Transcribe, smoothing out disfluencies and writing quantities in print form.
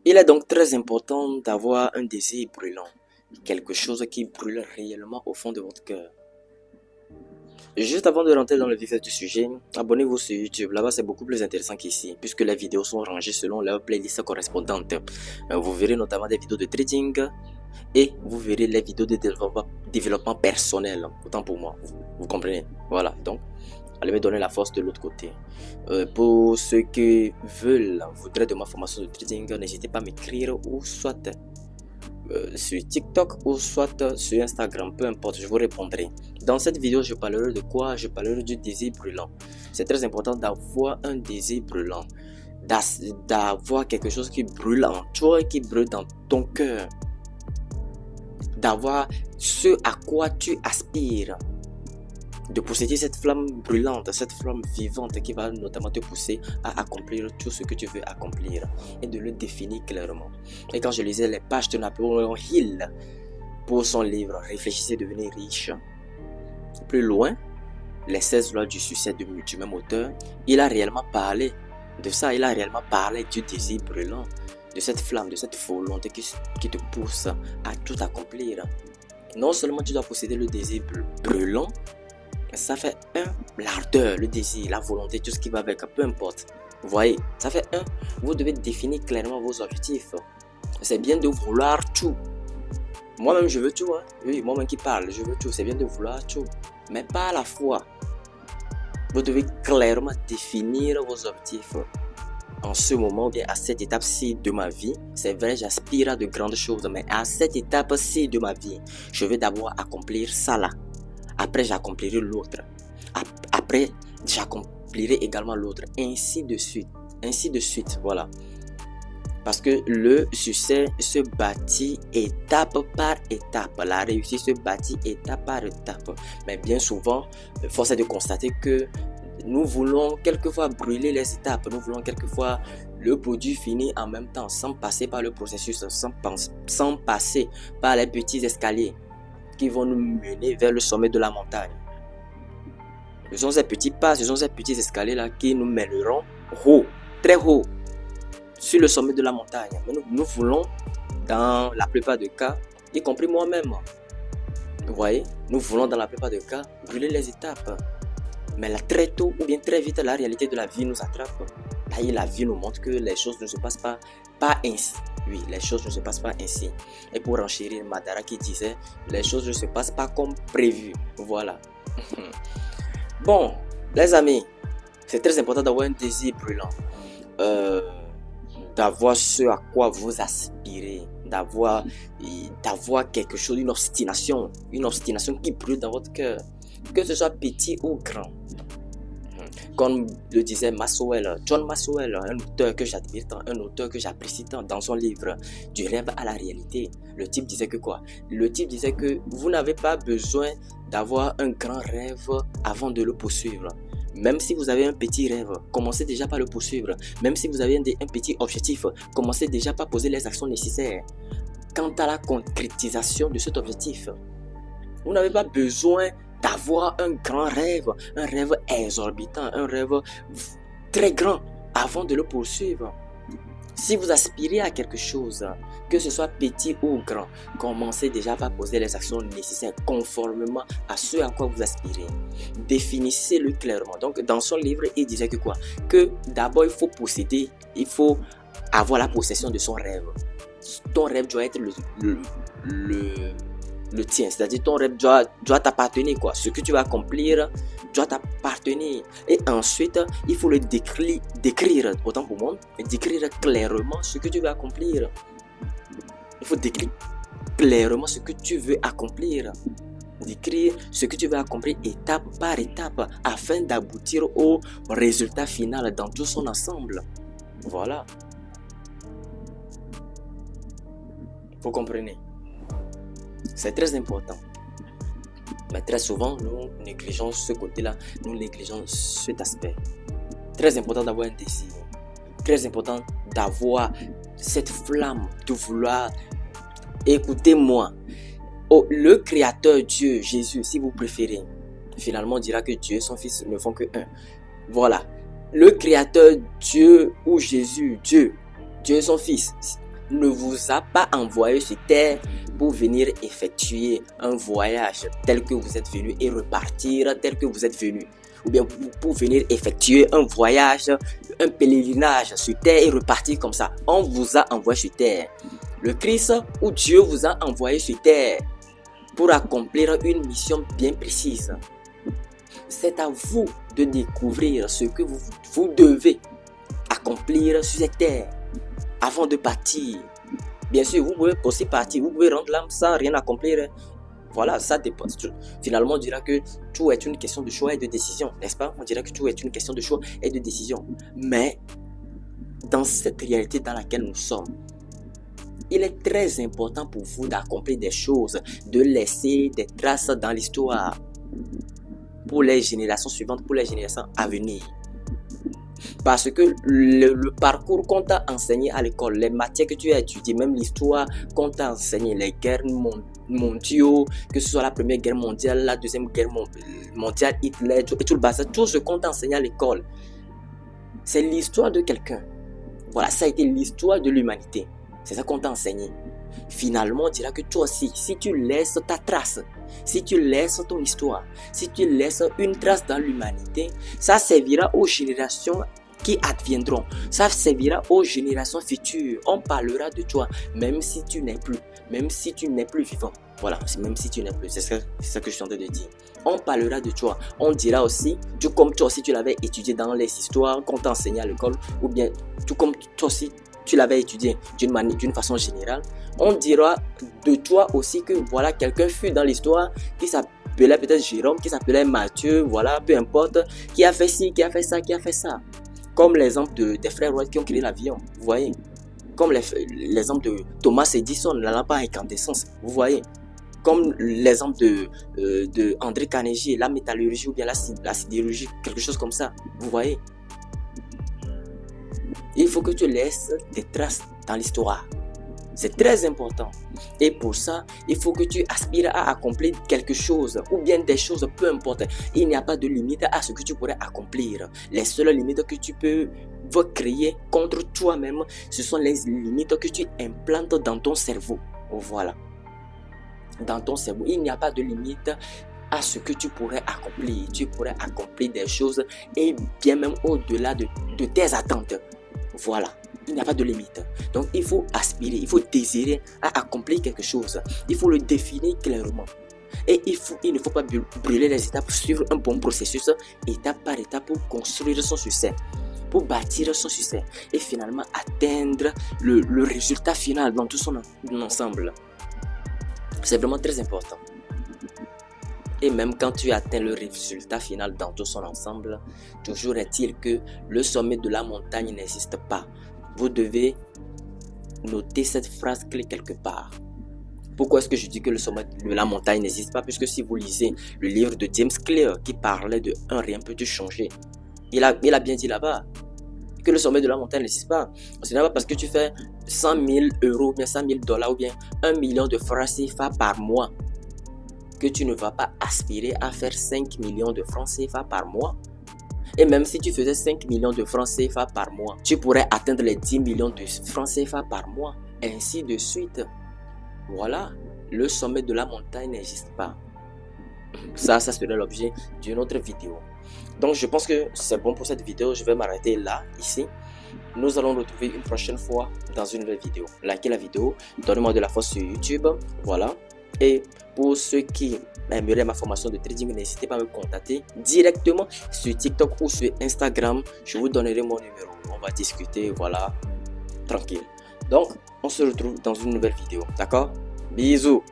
Il est donc très important d'avoir un désir brûlant, quelque chose qui brûle réellement au fond de votre cœur. Juste avant de rentrer dans le vif du sujet, abonnez-vous sur YouTube, là-bas c'est beaucoup plus intéressant qu'ici, puisque les vidéos sont rangées selon leur playlist correspondante. Vous verrez notamment des vidéos de trading et vous verrez les vidéos de développement personnel, autant pour moi, vous comprenez. Voilà, donc allez me donner la force de l'autre côté. Pour ceux qui voudraient de ma formation de trading, n'hésitez pas à m'écrire ou soit sur TikTok ou soit sur Instagram, peu importe, je vous répondrai. Dans cette vidéo, je parlerai de quoi? Je parlerai du désir brûlant. C'est très important d'avoir un désir brûlant, d'avoir quelque chose qui brûle en toi, qui brûle dans ton cœur, d'avoir ce à quoi tu aspires, de posséder cette flamme brûlante, cette flamme vivante qui va notamment te pousser à accomplir tout ce que tu veux accomplir et de le définir clairement. Et quand je lisais les pages de Napoléon Hill pour son livre Réfléchissez, devenez riche, plus loin, les 16 lois du succès du même auteur, il a réellement parlé de ça, il a réellement parlé du désir brûlant, de cette flamme, de cette volonté qui te pousse à tout accomplir. Non seulement tu dois posséder le désir brûlant, ça fait l'ardeur, le désir, la volonté, tout ce qui va avec, peu importe. Vous voyez, ça fait vous devez définir clairement vos objectifs. C'est bien de vouloir tout. Moi-même, je veux tout. Hein. Oui, moi-même qui parle, je veux tout. C'est bien de vouloir tout. Mais pas à la fois. Vous devez clairement définir vos objectifs. En ce moment, bien à cette étape-ci de ma vie, c'est vrai, j'aspire à de grandes choses. Mais à cette étape-ci de ma vie, je vais d'abord accomplir ça là. Après, j'accomplirai l'autre. Après, j'accomplirai également l'autre. Ainsi de suite. Ainsi de suite, voilà. Parce que le succès se bâtit étape par étape. La réussite se bâtit étape par étape. Mais bien souvent, force est de constater que nous voulons quelquefois brûler les étapes. Nous voulons quelquefois le produit fini en même temps, sans passer par le processus, sans passer par les petits escaliers qui vont nous mener vers le sommet de la montagne. Ce sont ces petits pas, ce sont ces petits escaliers là qui nous mèneront haut, très haut, sur le sommet de la montagne. Mais nous voulons, dans la plupart des cas, y compris moi-même, vous voyez, nous voulons dans la plupart des cas brûler les étapes. Mais là, très tôt ou bien très vite, la réalité de la vie nous attrape. Là, la vie nous montre que les choses ne se passent pas ainsi. Oui, les choses ne se passent pas ainsi. Et pour enchérir Madara qui disait, les choses ne se passent pas comme prévu. Voilà. Bon, les amis, c'est très important d'avoir un désir brûlant. D'avoir ce à quoi vous aspirez. D'avoir quelque chose, une obstination qui brûle dans votre cœur. Que ce soit petit ou grand. Comme le disait John Maxwell, un auteur que j'admire tant, un auteur que j'apprécie tant, dans son livre Du rêve à la réalité. Le type disait que quoi? Le type disait que vous n'avez pas besoin d'avoir un grand rêve avant de le poursuivre. Même si vous avez un petit rêve, commencez déjà par le poursuivre. Même si vous avez un petit objectif, commencez déjà par poser les actions nécessaires. Quant à la concrétisation de cet objectif, vous n'avez pas besoin d'avoir un grand rêve, un rêve exorbitant, un rêve très grand avant de le poursuivre. Si vous aspirez à quelque chose, que ce soit petit ou grand, commencez déjà par poser les actions nécessaires conformément à ce à quoi vous aspirez. Définissez-le clairement. Donc, dans son livre, il disait que quoi? Que d'abord, il faut posséder, il faut avoir la possession de son rêve. Ton rêve doit être le tien, c'est-à-dire ton rêve doit t'appartenir, quoi. Ce que tu vas accomplir doit t'appartenir. Et ensuite, il faut le décrire, autant pour moi, décrire clairement ce que tu veux accomplir. Il faut décrire clairement ce que tu veux accomplir. Décrire ce que tu veux accomplir étape par étape afin d'aboutir au résultat final dans tout son ensemble. Voilà. Vous comprenez? C'est très important. Mais très souvent, nous négligeons ce côté-là, nous négligeons cet aspect. Très important d'avoir un désir. Très important d'avoir cette flamme, de vouloir. Écoutez-moi. Oh, le Créateur Dieu, Jésus, si vous préférez, finalement on dira que Dieu et son Fils ne font que un. Voilà. Le Créateur Dieu ou Jésus, Dieu et son Fils. ne vous a pas envoyé sur terre pour venir effectuer un voyage tel que vous êtes venu et repartir tel que vous êtes venu. Ou bien pour venir effectuer un voyage, un pèlerinage sur terre et repartir comme ça. On vous a envoyé sur terre. Le Christ ou Dieu vous a envoyé sur terre pour accomplir une mission bien précise. C'est à vous de découvrir ce que vous devez accomplir sur cette terre avant de partir. Bien sûr, vous pouvez aussi partir, vous pouvez rendre l'âme sans rien accomplir. Voilà, ça dépend. Finalement, on dira que tout est une question de choix et de décision, n'est-ce pas? On dira que tout est une question de choix et de décision. Mais dans cette réalité dans laquelle nous sommes, il est très important pour vous d'accomplir des choses, de laisser des traces dans l'histoire pour les générations suivantes, pour les générations à venir. Parce que le parcours qu'on t'a enseigné à l'école, les matières que tu as étudiées, même l'histoire qu'on t'a enseigné, les guerres mondiaux, que ce soit la première guerre mondiale, la deuxième guerre mondiale, Hitler, et tout le bazar, tout ce qu'on t'a enseigné à l'école, c'est l'histoire de quelqu'un. Voilà, ça a été l'histoire de l'humanité. C'est ça qu'on t'a enseigné. Finalement, on dira que toi aussi, si tu laisses ta trace, si tu laisses ton histoire, si tu laisses une trace dans l'humanité, ça servira aux générations qui adviendront. Ça servira aux générations futures. On parlera de toi, même si tu n'es plus, même si tu n'es plus vivant. Voilà, même si tu n'es plus, c'est ça que je suis en train de dire. On parlera de toi. On dira aussi, tout comme toi aussi tu l'avais étudié dans les histoires qu'on t'a enseigné à l'école, ou bien tout comme toi aussi tu l'avais étudié d'une façon générale, on dira de toi aussi que voilà, quelqu'un fut dans l'histoire qui s'appelait peut-être Jérôme, qui s'appelait Mathieu, voilà, peu importe, qui a fait ci, qui a fait ça, qui a fait ça. Comme l'exemple des frères Wright qui ont créé l'avion, vous voyez. Comme l'exemple de Thomas Edison, la lampe à incandescence, vous voyez. Comme l'exemple de André Carnegie, la métallurgie ou bien la sidérurgie, quelque chose comme ça, vous voyez. Il faut que tu laisses des traces dans l'histoire. C'est très important. Et pour ça, il faut que tu aspires à accomplir quelque chose ou bien des choses, peu importe. Il n'y a pas de limite à ce que tu pourrais accomplir. Les seules limites que tu peux créer contre toi-même, ce sont les limites que tu implantes dans ton cerveau. Voilà. Dans ton cerveau, il n'y a pas de limite à ce que tu pourrais accomplir. Tu pourrais accomplir des choses et bien même au-delà de tes attentes. Voilà, il n'y a pas de limite. Donc, il faut aspirer, il faut désirer à accomplir quelque chose. Il faut le définir clairement. Et il ne faut pas brûler les étapes, suivre un bon processus, étape par étape, pour construire son succès, pour bâtir son succès et finalement atteindre le résultat final dans tout son ensemble. C'est vraiment très important. Et même quand tu atteins le résultat final dans tout son ensemble, toujours est-il que le sommet de la montagne n'existe pas. Vous devez noter cette phrase clé quelque part. Pourquoi est-ce que je dis que le sommet de la montagne n'existe pas? Puisque si vous lisez le livre de James Clear qui parlait de un rien peut te changer, il a bien dit là-bas que le sommet de la montagne n'existe pas. Ce n'est pas parce que tu fais 100 000 euros, bien 100 000 dollars ou bien 1 million de francs CFA par mois que tu ne vas pas aspirer à faire 5 millions de francs CFA par mois. Et même si tu faisais 5 millions de francs CFA par mois, tu pourrais atteindre les 10 millions de francs CFA par mois, ainsi de suite. Voilà, le sommet de la montagne n'existe pas. Ça serait l'objet d'une autre vidéo. Donc je pense que c'est bon pour cette vidéo. Je vais m'arrêter là, ici. Nous allons retrouver une prochaine fois dans une nouvelle vidéo. Likez la vidéo, donnez-moi de la force sur YouTube. Voilà. Et pour ceux qui aimeraient ma formation de trading, n'hésitez pas à me contacter directement sur TikTok ou sur Instagram. Je vous donnerai mon numéro. On va discuter, voilà, tranquille. Donc, on se retrouve dans une nouvelle vidéo. D'accord? Bisous!